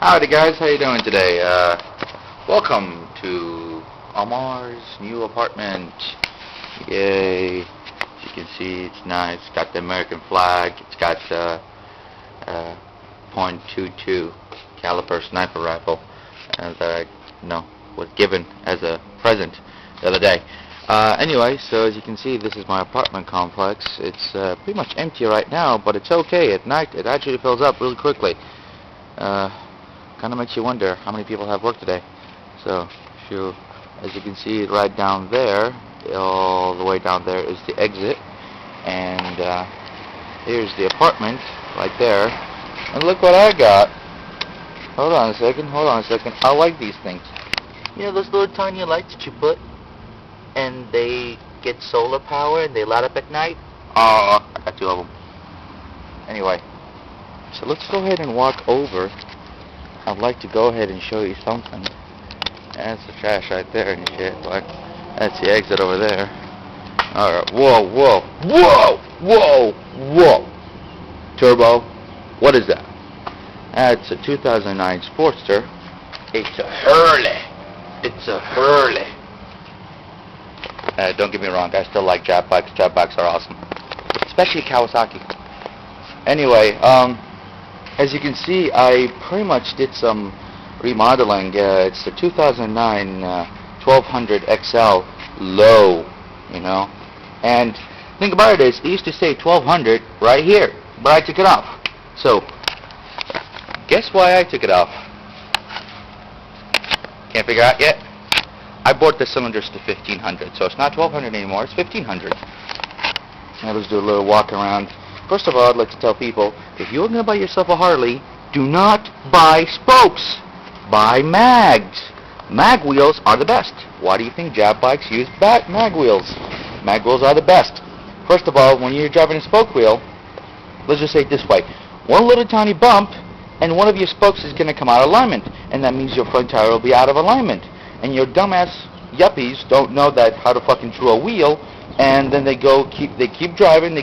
Howdy guys, how you doing today? Welcome to Amar's new apartment. Yay. As you can see, it's nice. It's got the American flag. It's got the .22 caliber sniper rifle that I was given as a present the other day. Anyway, so as you can see, this is my apartment complex. It's pretty much empty right now, but it's okay. At night, it actually fills up really quickly. Kind of makes you wonder how many people have work today. So, as you can see, right down there, all the way down there is the exit, and here's the apartment right there. And look what I got. Hold on a second. I like these things. You know those little tiny lights that you put, and they get solar power and they light up at night? Oh, I got two of them. Anyway, so let's go ahead and walk over. I'd like to go ahead and show you something. That's the trash right there and shit. Like, that's the exit over there. Alright, whoa. Turbo, what is that? That's a 2009 Sportster. It's a Hurley. Don't get me wrong, I still like jet bikes. Jet bikes are awesome. Especially Kawasaki. Anyway, as you can see, I pretty much did some remodeling. It's the 2009 1200 XL low, you know. And the thing about it is, it used to say 1200 right here, but I took it off. So, guess why I took it off? Can't figure out yet? I bought the cylinders to 1500, so it's not 1200 anymore, it's 1500. Now let's do a little walk around. First of all, I'd like to tell people, if you're going to buy yourself a Harley, do not buy spokes. Buy mags. Mag wheels are the best. Why do you think jab bikes use mag wheels? Mag wheels are the best. First of all, when you're driving a spoke wheel, let's just say it this way. One little tiny bump, and one of your spokes is going to come out of alignment. And that means your front tire will be out of alignment. And your dumbass yuppies don't know that how to fucking screw a wheel. And then they keep driving,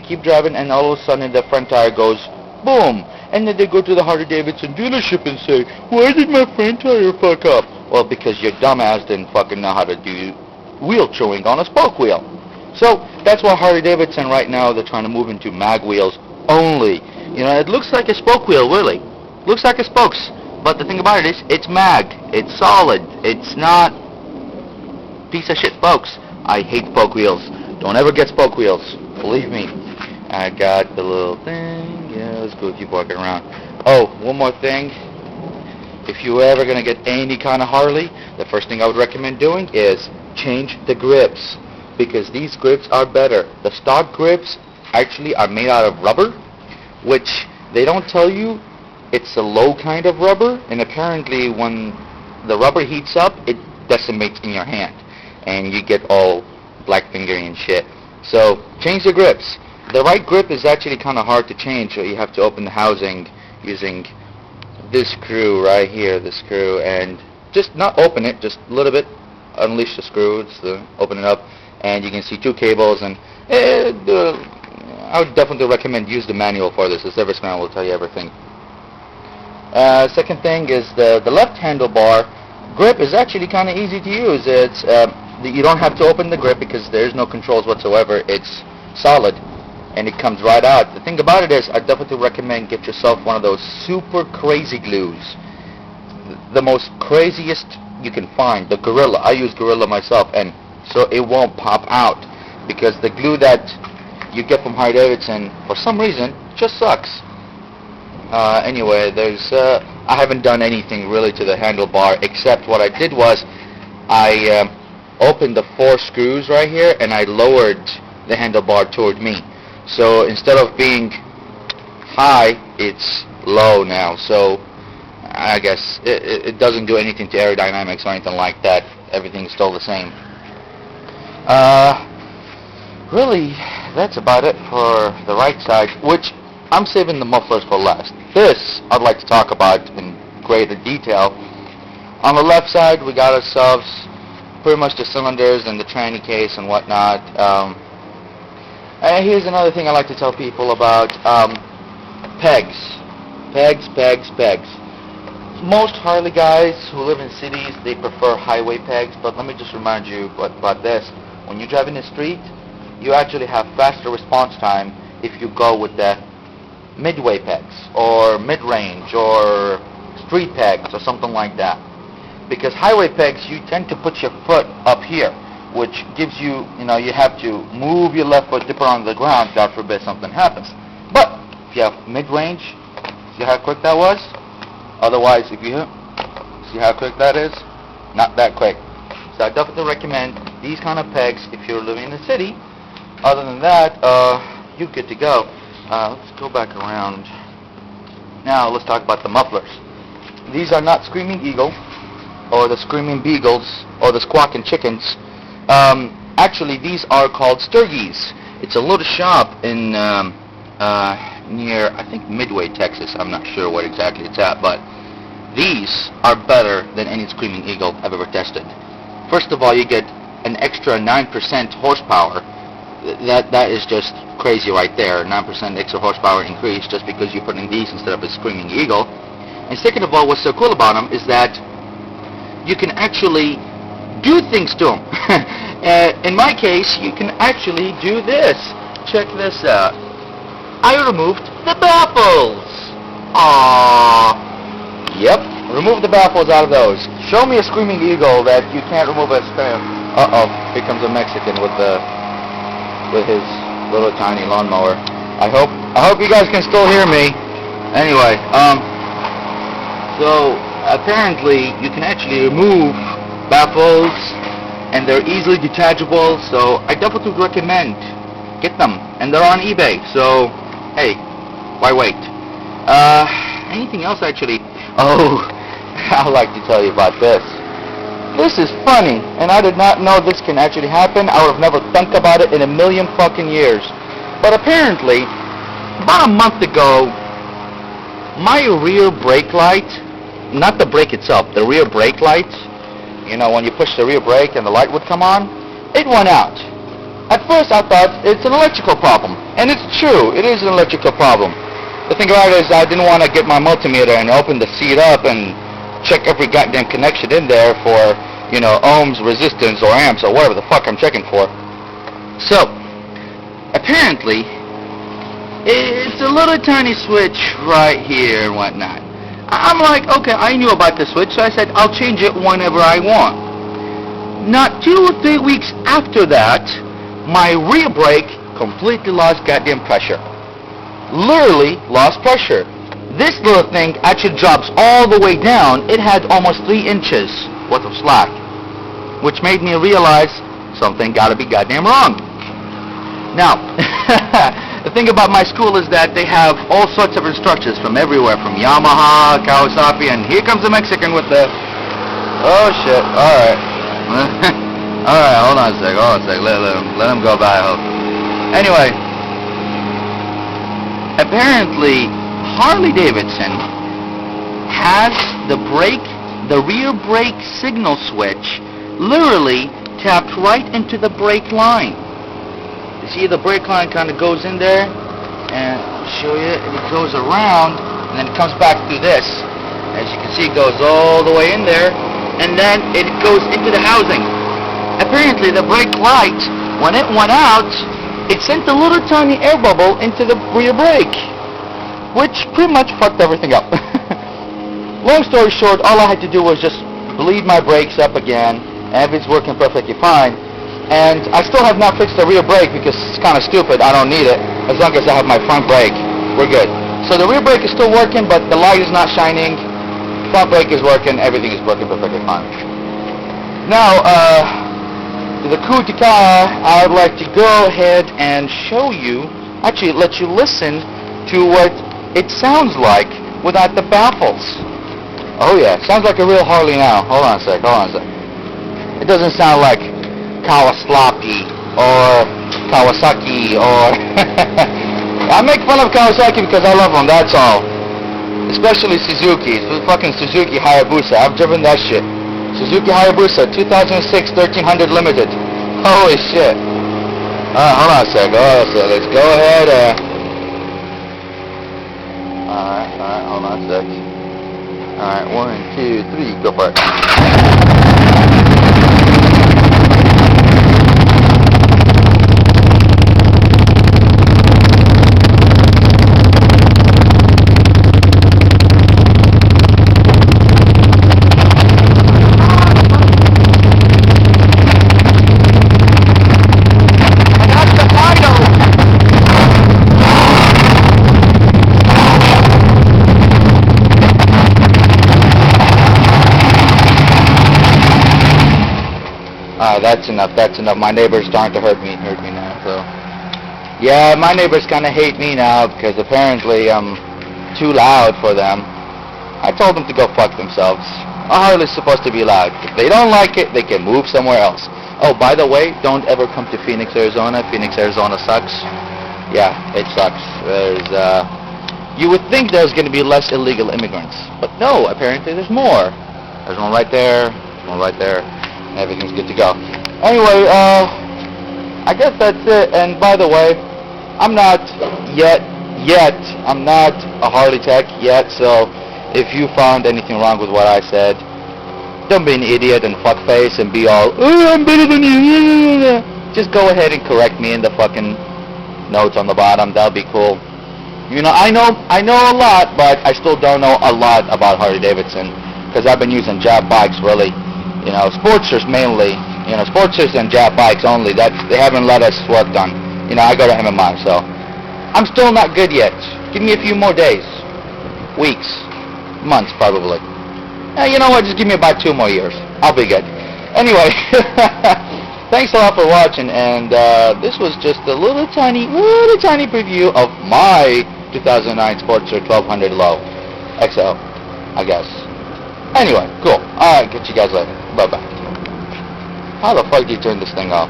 and all of a sudden the front tire goes boom. And then they go to the Harley-Davidson dealership and say, why did my front tire fuck up? Well, because your dumbass didn't fucking know how to do wheel chewing on a spoke wheel. So that's why Harley-Davidson right now, they're trying to move into mag wheels only. You know, it looks like a spoke wheel, really. Looks like a spokes. But the thing about it is, it's mag. It's solid. It's not piece of shit spokes. I hate spoke wheels. Don't ever get spoke wheels. Believe me. I got the little thing. Yeah, let's go keep walking around. Oh, one more thing. If you're ever going to get any kind of Harley, the first thing I would recommend doing is change the grips. Because these grips are better. The stock grips actually are made out of rubber, which they don't tell you it's a low kind of rubber. And apparently when the rubber heats up, it decimates in your hand. And you get all black fingering and shit. So change the grips. The right grip is actually kind of hard to change, so you have to open the housing using this screw right here, and just not open it, just a little bit, unleash the screws, open it up, and you can see two cables. And I would definitely recommend use the manual for this. The service manual will tell you everything. Second thing is the left handlebar grip is actually kind of easy to use. It's you don't have to open the grip because there's no controls whatsoever. It's solid and it comes right out. The thing about it is, I definitely recommend get yourself one of those super crazy glues. The most craziest you can find, the Gorilla. I use Gorilla myself, and so it won't pop out, because the glue that you get from Harley-Davidson for some reason just sucks. Anyway, I haven't done anything really to the handlebar, except what I did was I opened the 4 screws right here and I lowered the handlebar toward me. So instead of being high, it's low now. So I guess it doesn't do anything to aerodynamics or anything like that. Everything's still the same. Really, that's about it for the right side, which I'm saving the mufflers for last. This I'd like to talk about in greater detail. On the left side, we got ourselves pretty much the cylinders and the tranny case and whatnot. And here's another thing I like to tell people about. Pegs. Most Harley guys who live in cities, they prefer highway pegs, but let me just remind you about this. When you drive in the street, you actually have faster response time if you go with the midway pegs, or mid-range, or street pegs, or something like that. Because highway pegs, you tend to put your foot up here, which gives you, you have to move your left foot, dip around the ground, God forbid something happens. But if you have mid-range, see how quick that was? Otherwise, if you see how quick that is? Not that quick. So I definitely recommend these kind of pegs if you're living in the city. Other than that, you're good to go. Let's go back around. Now let's talk about the mufflers. These are not Screaming Eagle, or the Screaming Beagles, or the Squawking Chickens. Actually, these are called Sturgeys. It's a little shop in near, I think, Midway, Texas. I'm not sure what exactly it's at, but these are better than any Screaming Eagle I've ever tested. First of all, you get an extra 9% horsepower. That is just crazy right there. 9% extra horsepower increase just because you're putting these instead of a Screaming Eagle. And second of all, what's so cool about them is that you can actually do things to them. In my case, you can actually do this. Check this out. I removed the baffles. Aww. Yep, remove the baffles out of those. Show me a Screaming Eagle that you can't remove a spare. Uh-oh, here comes a Mexican with his little tiny lawnmower. I hope you guys can still hear me. Anyway, so apparently you can actually remove baffles, and they're easily detachable. So I definitely recommend get them, and they're on eBay. So hey, why wait? Anything else actually? Oh, I'd like to tell you about this. This is funny, and I did not know this can actually happen. I would have never thunk about it in a million fucking years. But apparently, about a month ago, my rear brake light, not the brake itself, the rear brake light, when you push the rear brake and the light would come on, it went out. At first I thought it's an electrical problem, and it's true, it is an electrical problem. The thing about it is I didn't want to get my multimeter and open the seat up and check every goddamn connection in there for, ohms, resistance, or amps, or whatever the fuck I'm checking for. So, apparently, it's a little tiny switch right here and whatnot. I'm like, okay, I knew about the switch, so I said I'll change it whenever I want. Not 2 or 3 weeks after that, my rear brake completely lost goddamn pressure. Literally lost pressure. This little thing actually drops all the way down. It had almost 3 inches worth of slack, which made me realize something gotta be goddamn wrong. Now, the thing about my school is that they have all sorts of instructors from everywhere, from Yamaha, Kawasaki, and here comes the Mexican with the... Oh shit, alright. Alright, hold on a sec, let him go by, I hope. Anyway, apparently Harley Davidson has the rear brake signal switch literally tapped right into the brake line. You see the brake line kind of goes in there, and I'll show you, it goes around, and then it comes back through this. As you can see, it goes all the way in there, and then it goes into the housing. Apparently the brake light, when it went out, it sent a little tiny air bubble into the rear brake, which pretty much fucked everything up. Long story short, all I had to do was just bleed my brakes up again, and it's working perfectly fine. And I still have not fixed the rear brake because it's kind of stupid. I don't need it. As long as I have my front brake, we're good. So the rear brake is still working, but the light is not shining. Front brake is working. Everything is working perfectly fine. Now, the coup de car, I would like to go ahead and show you, actually let you listen to what it sounds like without the baffles. Oh yeah, sounds like a real Harley now. Hold on a sec. It doesn't sound like Kawasaki or Kawasaki or... I make fun of Kawasaki because I love them, that's all. Especially Suzuki. Fucking Suzuki Hayabusa. I've driven that shit. Suzuki Hayabusa 2006 1300 Limited. Holy shit. Hold on a sec. Let's go ahead. Alright, hold on a sec. Alright, 1, 2, 3, go for it. That's enough. My neighbor's starting to hurt me now, so. Yeah, my neighbors kind of hate me now because apparently I'm too loud for them. I told them to go fuck themselves. A Harley's supposed to be loud. If they don't like it, they can move somewhere else. Oh, by the way, don't ever come to Phoenix, Arizona. Phoenix, Arizona sucks. Yeah, it sucks. You would think there's going to be less illegal immigrants, but no, apparently there's more. There's one right there, one right there. Everything's good to go. Anyway, I guess that's it. And by the way, I'm not I'm not a Harley tech yet, so if you found anything wrong with what I said, don't be an idiot and fuckface and be all, oh, I'm better than you. Just go ahead and correct me in the fucking notes on the bottom. That'll be cool. You know, I know a lot, but I still don't know a lot about Harley-Davidson because I've been using jab bikes really. You know, Sportsters mainly. You know, Sportsters and jab bikes only. They haven't let us work on. You know, I go to MMI, so I'm still not good yet. Give me a few more days, weeks, months probably. You know what? Just give me about 2 more years. I'll be good. Anyway, thanks a lot for watching, and this was just a little tiny preview of my 2009 Sportster 1200 Low XL, I guess. Anyway, cool. Alright, catch you guys later. Bye-bye. How the fuck do you turn this thing off?